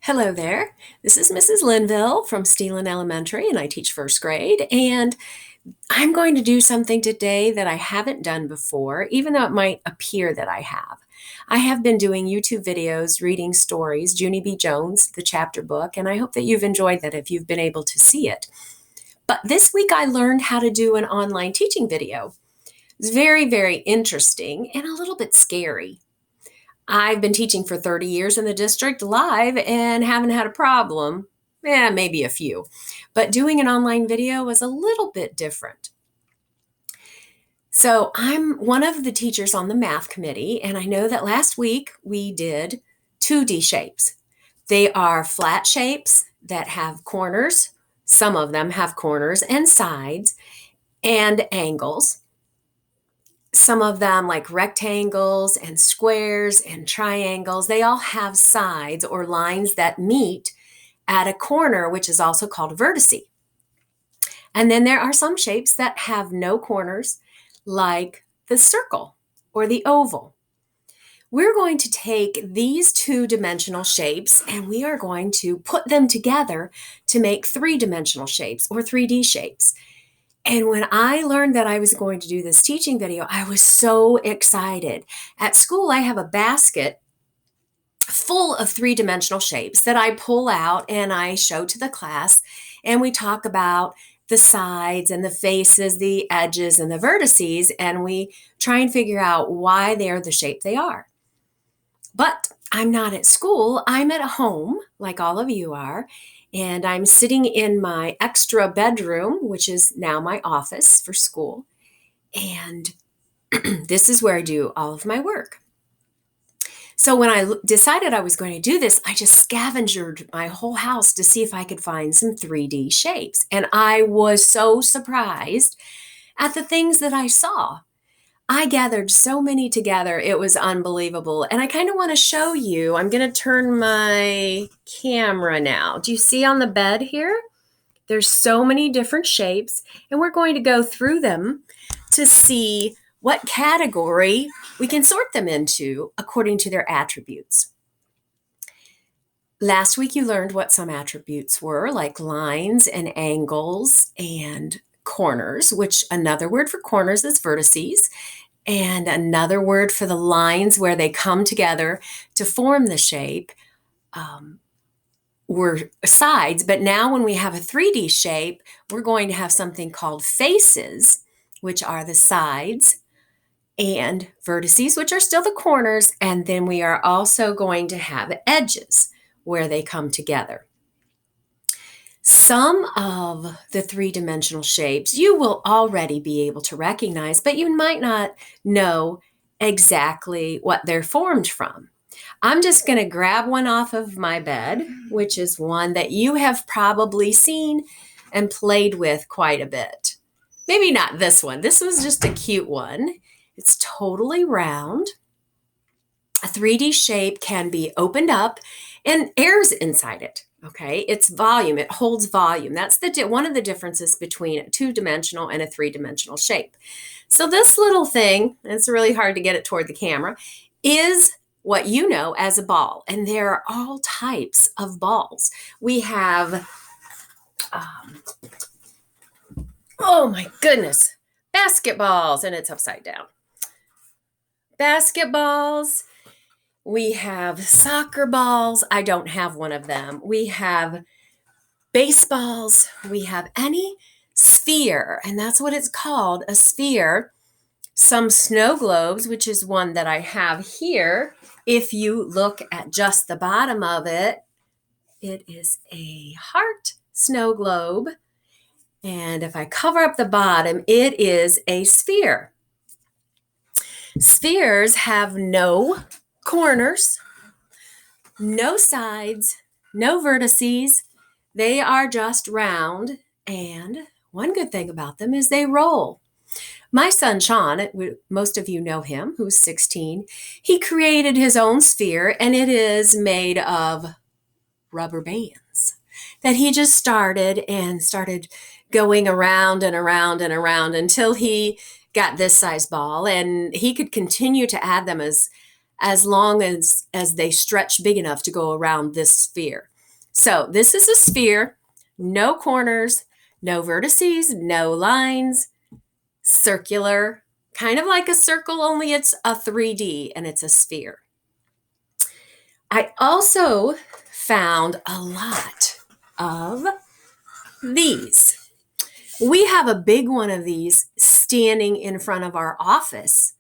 Hello there. This is Mrs. Linville from Steelan Elementary, and I teach first grade. And I'm going to do something today that I haven't done before, even though it might appear that I have. I have been doing YouTube videos reading stories, Junie B. Jones, the chapter book, and I hope that you've enjoyed that if you've been able to see it. But this week I learned how to do an online teaching video. It's very, very interesting and a little bit scary. I've been teaching for 30 years in the district live and haven't had a problem. Maybe a few. But doing an online video was a little bit different. So I'm one of the teachers on the math committee, and I know that last week we did 2D shapes. They are flat shapes that have corners. Some of them have corners and sides and angles. Some of them, like rectangles and squares and triangles, they all have sides or lines that meet at a corner, which is also called a vertice. And then there are some shapes that have no corners, like the circle or the oval. We're going to take these two-dimensional shapes and we are going to put them together to make three-dimensional shapes or 3D shapes. And when I learned that I was going to do this teaching video, I was so excited. At school, I have a basket full of three-dimensional shapes that I pull out and I show to the class, and we talk about the sides and the faces, the edges and the vertices, and we try and figure out why they're the shape they are. But I'm not at school. I'm at home, like all of you are. And I'm sitting in my extra bedroom, which is now my office for school. And this is where I do all of my work. So when I decided I was going to do this, I just scavenged my whole house to see if I could find some 3D shapes. And I was so surprised at the things that I saw. I gathered so many together, it was unbelievable. And I kind of want to show you. I'm going to turn my camera now. Do you see on the bed here? There's so many different shapes, and we're going to go through them to see what category we can sort them into according to their attributes. Last week you learned what some attributes were, like lines and angles and corners, which another word for corners is vertices, and another word for the lines where they come together to form the shape were sides. But now when we have a 3D shape, we're going to have something called faces, which are the sides, and vertices, which are still the corners, and then we are also going to have edges where they come together. Some of the three-dimensional shapes you will already be able to recognize, but you might not know exactly what they're formed from. I'm just going to grab one off of my bed, which is one that you have probably seen and played with quite a bit. Maybe not this one. This was just a cute one. It's totally round. A 3D shape can be opened up and air's inside it. Okay, it's volume. It holds volume. That's one of the differences between a two-dimensional and a three-dimensional shape. So this little thing, and it's really hard to get it toward the camera, is what you know as a ball. And there are all types of balls. We have, oh my goodness, basketballs, and it's upside down. Basketballs. We have soccer balls. I don't have one of them. We have baseballs. We have any sphere, and that's what it's called, a sphere. Some snow globes, which is one that I have here. If you look at just the bottom of it, it is a heart snow globe. And if I cover up the bottom, it is a sphere. Spheres have no corners, no sides, no vertices. They are just round, and one good thing about them is they roll. My son Sean, most of you know him, who's 16, he created his own sphere, and it is made of rubber bands that he just started going around and around and around until he got this size ball, and he could continue to add them as long as they stretch big enough to go around this sphere. So this is a sphere, no corners, no vertices, no lines, circular, kind of like a circle, only it's a 3D and it's a sphere. I also found a lot of these. We have a big one of these standing in front of our office.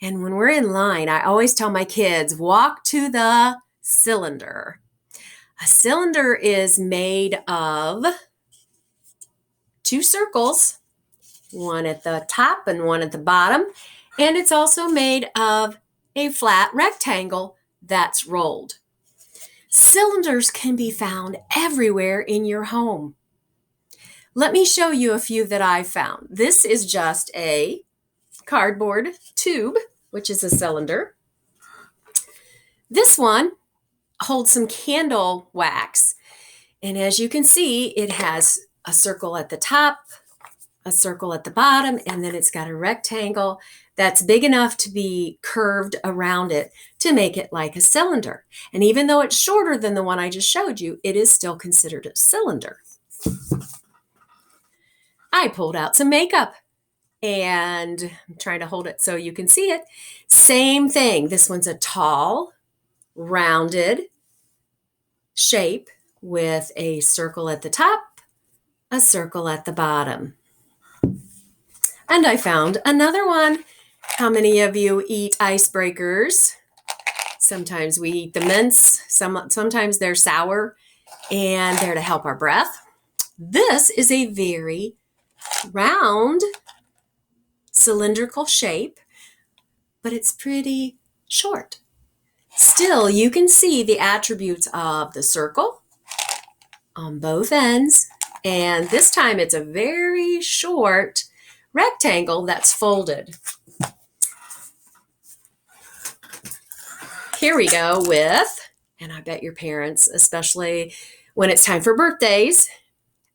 And when we're in line, I always tell my kids, walk to the cylinder. A cylinder is made of 2 circles, one at the top and one at the bottom. And it's also made of a flat rectangle that's rolled. Cylinders can be found everywhere in your home. Let me show you a few that I found. This is just a cardboard tube, which is a cylinder. This one holds some candle wax. And as you can see, it has a circle at the top, a circle at the bottom, and then it's got a rectangle that's big enough to be curved around it to make it like a cylinder. And even though it's shorter than the one I just showed you, it is still considered a cylinder. I pulled out some makeup and I'm trying to hold it so you can see it. Same thing. This one's a tall, rounded shape with a circle at the top, a circle at the bottom. And I found another one. How many of you eat icebreakers? Sometimes we eat the mints. Sometimes they're sour and they're to help our breath. This is a very round cylindrical shape, but it's pretty short. Still, you can see the attributes of the circle on both ends, and this time it's a very short rectangle that's folded. Here we go with, and I bet your parents, especially when it's time for birthdays,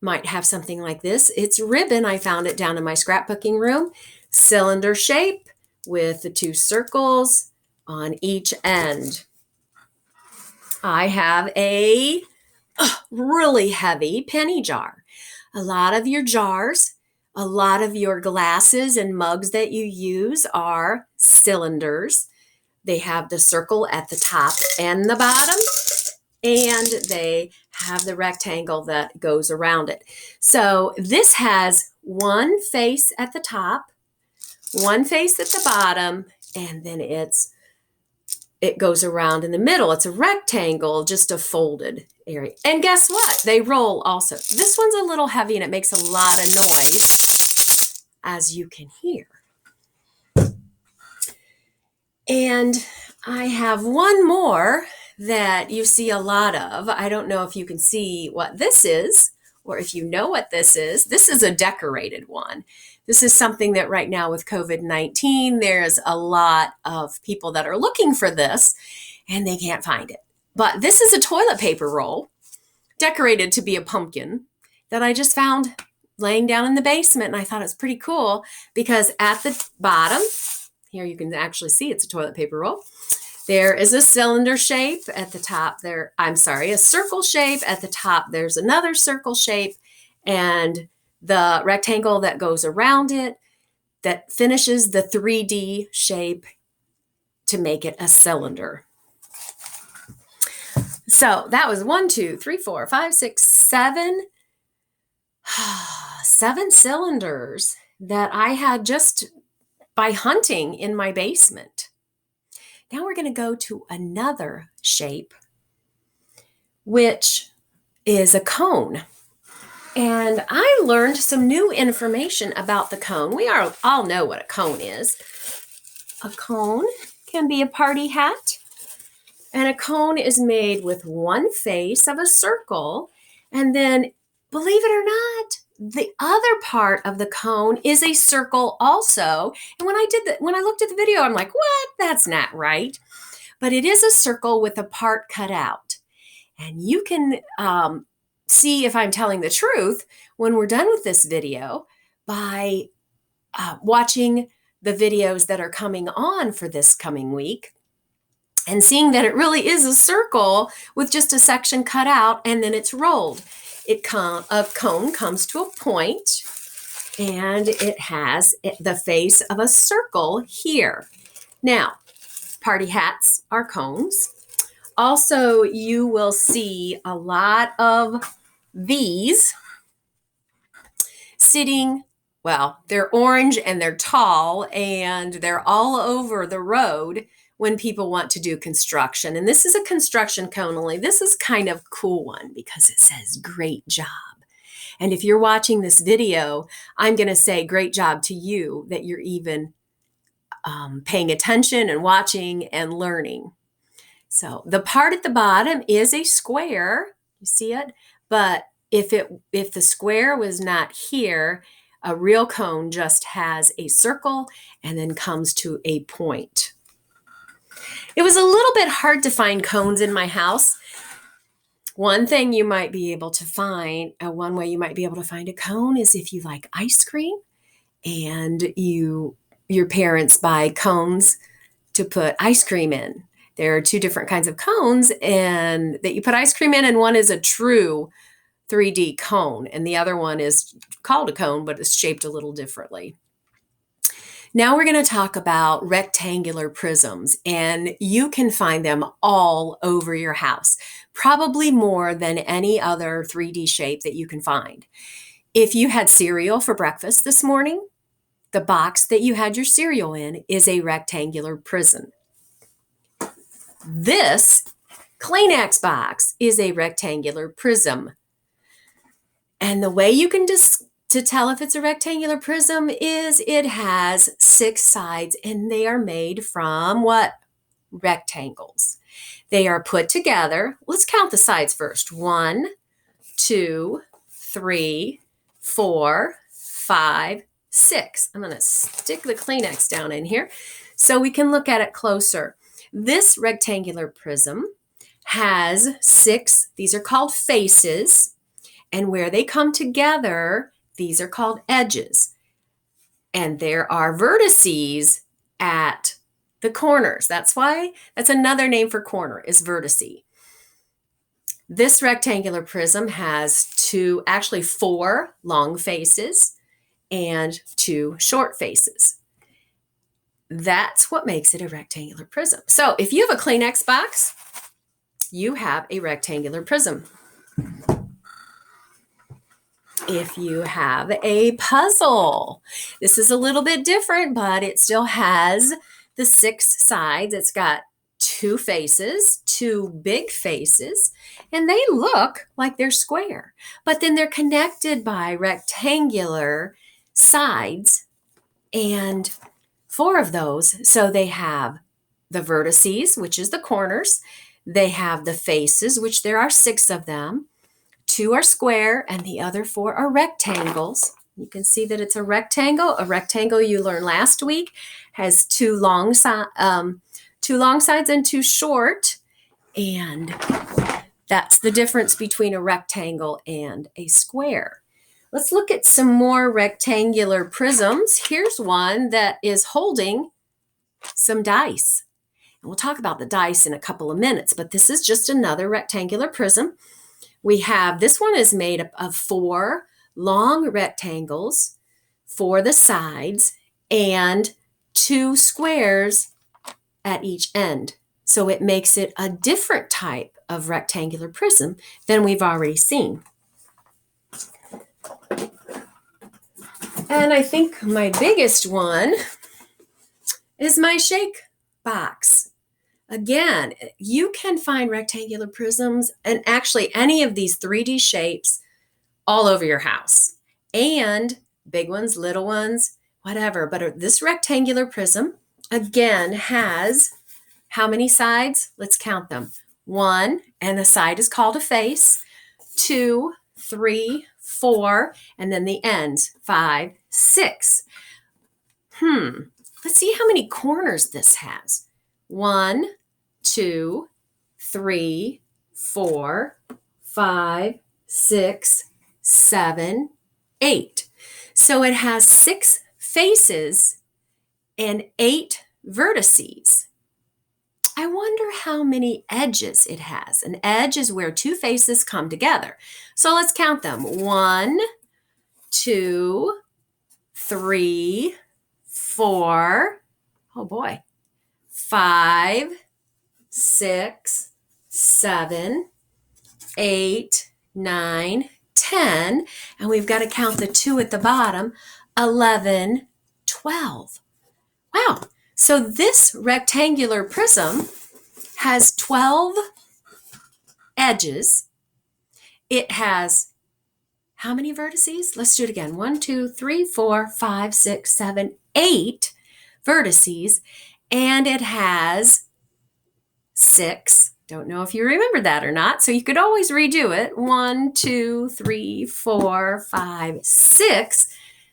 might have something like this. It's ribbon. I found it down in my scrapbooking room. Cylinder shape with the 2 circles on each end. I have a really heavy penny jar. A lot of your jars, a lot of your glasses and mugs that you use are cylinders. They have the circle at the top and the bottom, and they have the rectangle that goes around it. So this has one face at the top, one face at the bottom, and then it goes around in the middle. It's a rectangle, just a folded area. And guess what? They roll also. This one's a little heavy and it makes a lot of noise, as you can hear. And I have one more that you see a lot of. I don't know if you can see what this is or if you know what this is. This is a decorated one. This is something that right now with COVID-19, there's a lot of people that are looking for this and they can't find it. But this is a toilet paper roll decorated to be a pumpkin that I just found laying down in the basement. And I thought it was pretty cool because at the bottom, here you can actually see it's a toilet paper roll. There is a cylinder shape at the top there. I'm sorry, a circle shape at the top. There's another circle shape and the rectangle that goes around it that finishes the 3D shape to make it a cylinder. So that was 1, 2, 3, 4, 5, 6, 7. 7 cylinders that I had just by hunting in my basement. Now we're going to go to another shape, which is a cone. And I learned some new information about the cone. We all know what a cone is. A cone can be a party hat. And a cone is made with one face of a circle. And then, believe it or not, the other part of the cone is a circle also. And when I looked at the video, I'm like, what? That's not right. But it is a circle with a part cut out. And you can see if I'm telling the truth when we're done with this video by watching the videos that are coming on for this coming week. and seeing that it really is a circle with just a section cut out and then it's rolled. A cone comes to a point and it has the face of a circle here. Now, party hats are cones. Also, you will see a lot of these sitting, well, they're orange and they're tall and they're all over the road when people want to do construction. And this is a construction cone, only this is kind of a cool one because it says great job. And if you're watching this video, I'm going to say great job to you that you're even paying attention and watching and learning. So the part at the bottom is a square. You see it? But if the square was not here, a real cone just has a circle and then comes to a point. It was a little bit hard to find cones in my house. One thing you might be able to find, one way you might be able to find a cone is if you like ice cream and your parents buy cones to put ice cream in. There are two different kinds of cones and that you put ice cream in, and one is a true 3D cone and the other one is called a cone, but it's shaped a little differently. Now we're going to talk about rectangular prisms, and you can find them all over your house, probably more than any other 3D shape that you can find. If you had cereal for breakfast this morning, the box that you had your cereal in is a rectangular prism. This Kleenex box is a rectangular prism. And the way you can to tell if it's a rectangular prism is it has 6 sides and they are made from what? Rectangles. They are put together. Let's count the sides first. 1, 2, 3, 4, 5, 6. I'm going to stick the Kleenex down in here so we can look at it closer. This rectangular prism has 6, these are called faces, and where they come together, these are called edges. And there are vertices at the corners. That's another name for corner is vertice. This rectangular prism has 4 long faces and 2 short faces. That's what makes it a rectangular prism. So if you have a Kleenex box, you have a rectangular prism. If you have a puzzle, this is a little bit different, but it still has the 6 sides. It's got 2 faces, 2 big faces, and they look like they're square, but then they're connected by rectangular sides, and 4 of those. So they have the vertices, which is the corners. They have the faces, which there are 6 of them. 2 are square and the other 4 are rectangles. You can see that it's a rectangle. A rectangle you learned last week has 2 long sides and 2 short. And that's the difference between a rectangle and a square. Let's look at some more rectangular prisms. Here's one that is holding some dice. And we'll talk about the dice in a couple of minutes, but this is just another rectangular prism. We have, this one is made up of 4 long rectangles for the sides and 2 squares at each end. So it makes it a different type of rectangular prism than we've already seen. And I think my biggest one is my shake box. Again, you can find rectangular prisms and actually any of these 3D shapes all over your house. And big ones, little ones, whatever. But this rectangular prism, again, has how many sides? Let's count them. 1, and the side is called a face. 2, 3, 4, and then the ends, 5, 6. Let's see how many corners this has. 1, 2, 3, 4, 5, 6, 7, 8. So it has 6 faces and 8 vertices. I wonder how many edges it has. An edge is where two faces come together. So let's count them. 1, 2, 3, 4, oh boy, 5, 6, 7, 8, 9, 10, and we've got to count the 2 at the bottom, 11, 12. Wow, so this rectangular prism has 12 edges. It has how many vertices? Let's do it again. 1, 2, 3, 4, 5, 6, 7, 8 vertices, and it has 6. Don't know if you remember that or not, so you could always redo it. 1, 2, 3, 4, 5, 6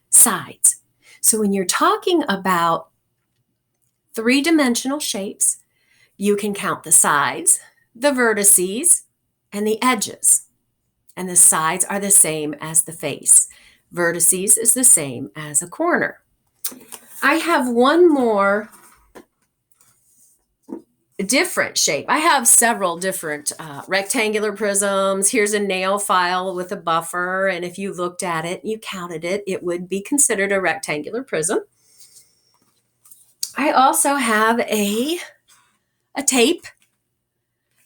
sides. So when you're talking about three-dimensional shapes, you can count the sides, the vertices, and the edges. And the sides are the same as the face. Vertices is the same as a corner. I have one more different shape. I have several different rectangular prisms. Here's a nail file with a buffer, and if you looked at it, you counted it, it would be considered a rectangular prism. I also have a tape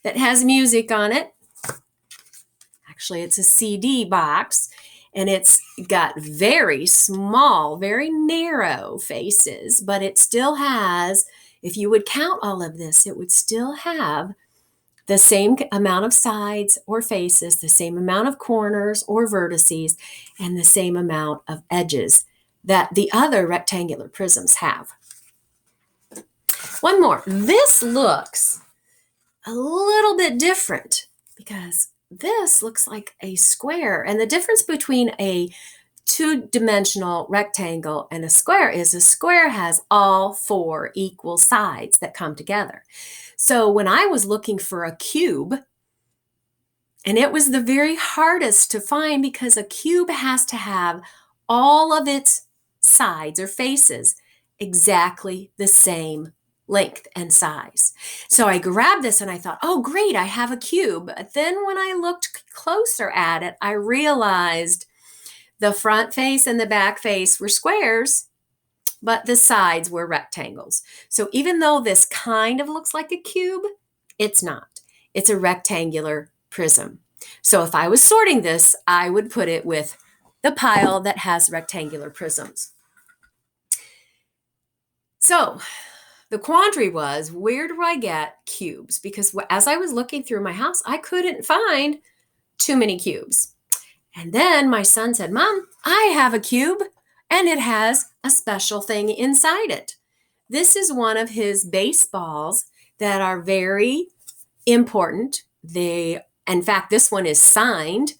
that has music on it. Actually, it's a CD box, and it's got very small, very narrow faces, but it still has, if you would count all of this, it would still have the same amount of sides or faces, the same amount of corners or vertices, and the same amount of edges that the other rectangular prisms have. One more. This looks a little bit different because this looks like a square, and the difference between a two-dimensional rectangle and a square is a square has all 4 equal sides that come together. So when I was looking for a cube, and it was the very hardest to find because a cube has to have all of its sides or faces exactly the same length and size. So I grabbed this and I thought, oh great, I have a cube. But then when I looked closer at it, I realized the front face and the back face were squares, but the sides were rectangles. So even though this kind of looks like a cube, it's not. It's a rectangular prism. So if I was sorting this, I would put it with the pile that has rectangular prisms. So the quandary was, where do I get cubes? Because as I was looking through my house, I couldn't find too many cubes. And then my son said, Mom, I have a cube, and it has a special thing inside it. This is one of his baseballs that are very important. In fact, this one is signed,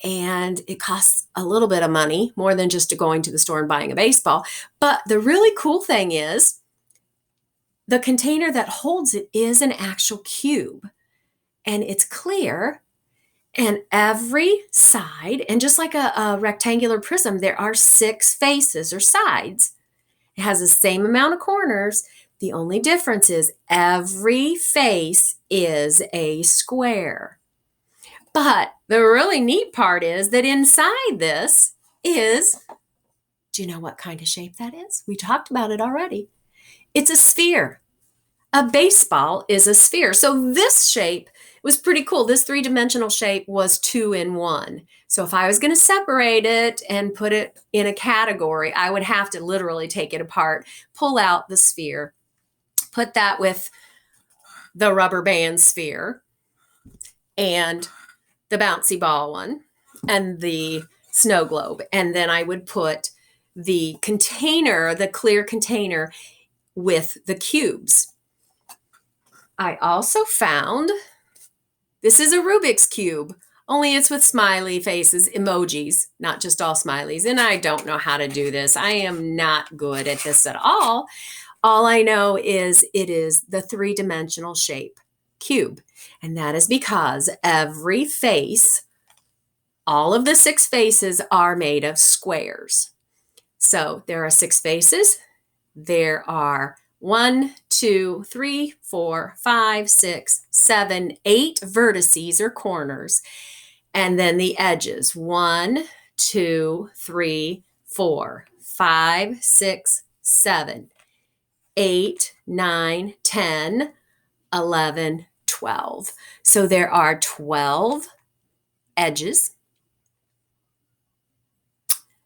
and it costs a little bit of money, more than just going to the store and buying a baseball. But the really cool thing is, the container that holds it is an actual cube, and it's clear, and every side, and just like a rectangular prism, there are 6 faces or sides. It has the same amount of corners. The only difference is every face is a square. But the really neat part is that inside this is, do you know what kind of shape that is? We talked about it already. It's a sphere. A baseball is a sphere. So this shape was pretty cool. This 3-dimensional shape was 2 in 1. So if I was going to separate it and put it in a category, I would have to literally take it apart, pull out the sphere, put that with the rubber band sphere and the bouncy ball one and the snow globe. And then I would put the container, the clear container, with the cubes. I also found, this is a Rubik's Cube, only it's with smiley faces, emojis, not just all smileys. And I don't know how to do this. I am not good at this at all. All I know is it is the 3-dimensional shape cube. And that is because every face, all of the 6 faces are made of squares. So there are 6 faces. There are 1, 2, 3, 4, 5, 6, 7, 8 vertices or corners. And then the edges. 1, 2, 3, 4, 5, 6, 7, 8, 9, 10, 11, 12. So there are 12 edges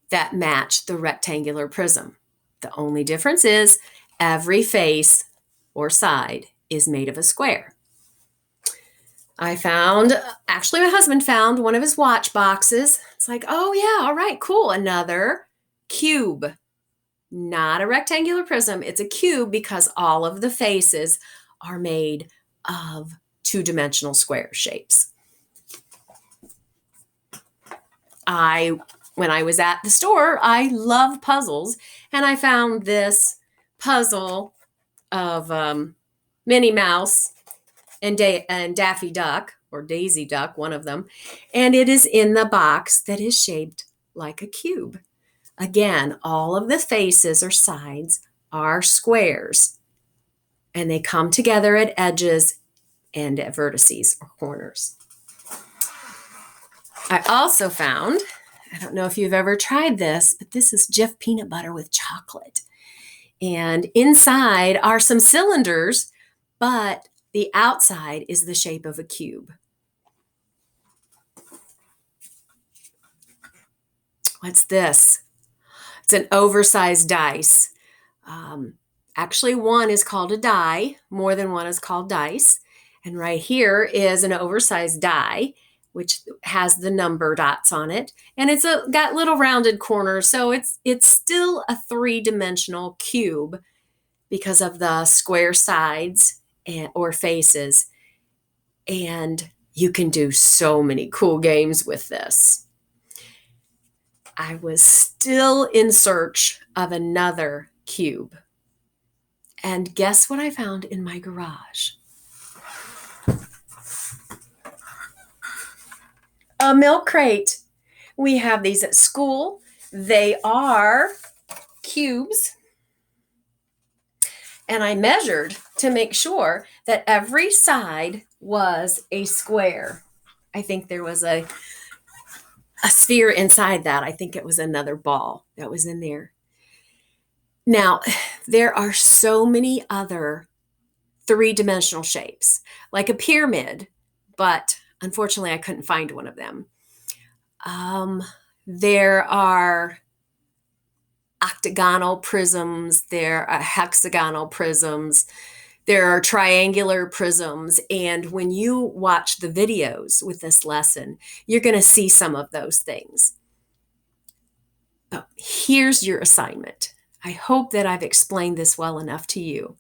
that match the rectangular prism. The only difference is every face or side is made of a square. Actually, my husband found one of his watch boxes. It's like, oh yeah, all right, cool. Another cube. Not a rectangular prism, it's a cube because all of the faces are made of two-dimensional square shapes. When I was at the store, I love puzzles, and I found this puzzle of Minnie Mouse and Daffy Duck, or Daisy Duck, one of them, and it is in the box that is shaped like a cube. Again, all of the faces or sides are squares, and they come together at edges and at vertices or corners. I also found, I don't know if you've ever tried this, but this is Jif peanut butter with chocolate. And inside are some cylinders, but the outside is the shape of a cube. What's this? It's an oversized dice. Actually, one is called a die. More than one is called dice. And right here is an oversized die, which has the number dots on it. And it's got little rounded corners. So it's still a three-dimensional cube because of the square sides or faces. And you can do so many cool games with this. I was still in search of another cube. And guess what I found in my garage? A milk crate. We have these at school. They are cubes. And I measured to make sure that every side was a square. I think there was a sphere inside that. I think it was another ball that was in there. Now, there are so many other three-dimensional shapes, like a pyramid, but unfortunately I couldn't find one of them. There are octagonal prisms, there are hexagonal prisms, there are triangular prisms, and when you watch the videos with this lesson, you're going to see some of those things. But here's your assignment. I hope that I've explained this well enough to you,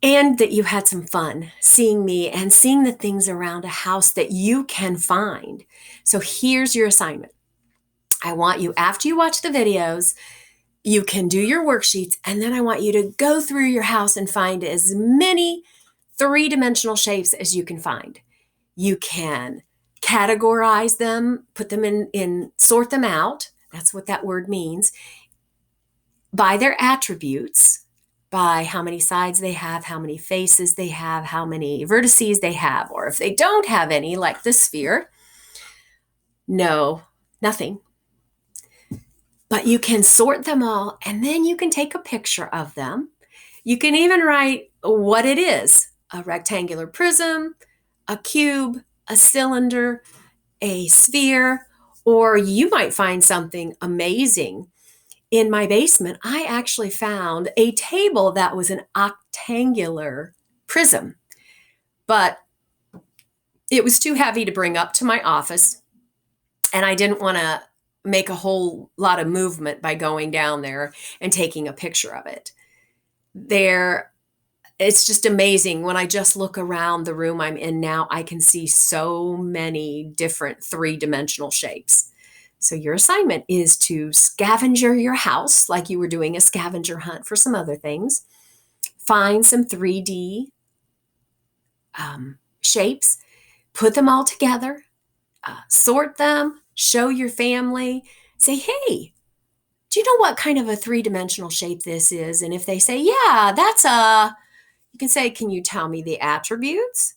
and that you had some fun seeing me and seeing the things around a house that you can find. So here's your assignment. I want you, after you watch the videos, you can do your worksheets, and then I want you to go through your house and find as many three-dimensional shapes as you can find. You can categorize them, put them in sort them out. That's what that word means. By their attributes, by how many sides they have, how many faces they have, how many vertices they have, or if they don't have any, like the sphere, no, nothing. But you can sort them all, and then you can take a picture of them. You can even write what it is: a rectangular prism, a cube, a cylinder, a sphere, or you might find something amazing. In my basement, I actually found a table that was an octangular prism, but it was too heavy to bring up to my office, and I didn't want to make a whole lot of movement by going down there and taking a picture of it. It's just amazing. When I just look around the room I'm in now, I can see so many different three-dimensional shapes. So your assignment is to scavenger your house like you were doing a scavenger hunt for some other things. Find some 3D shapes, put them all together, sort them, show your family, say, hey, do you know what kind of a three-dimensional shape this is? And if they say, yeah, you can say, can you tell me the attributes?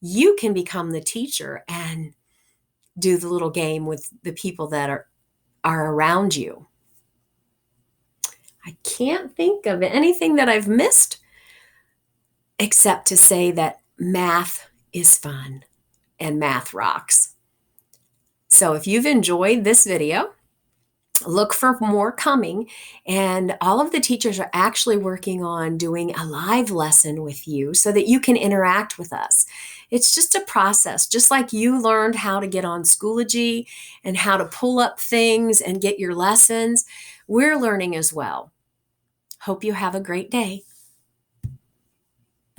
You can become the teacher and do the little game with the people that are around you. I can't think of anything that I've missed except to say that math is fun and math rocks. So if you've enjoyed this video, look for more coming. And all of the teachers are actually working on doing a live lesson with you so that you can interact with us. It's just a process, just like you learned how to get on Schoology and how to pull up things and get your lessons. We're learning as well. Hope you have a great day.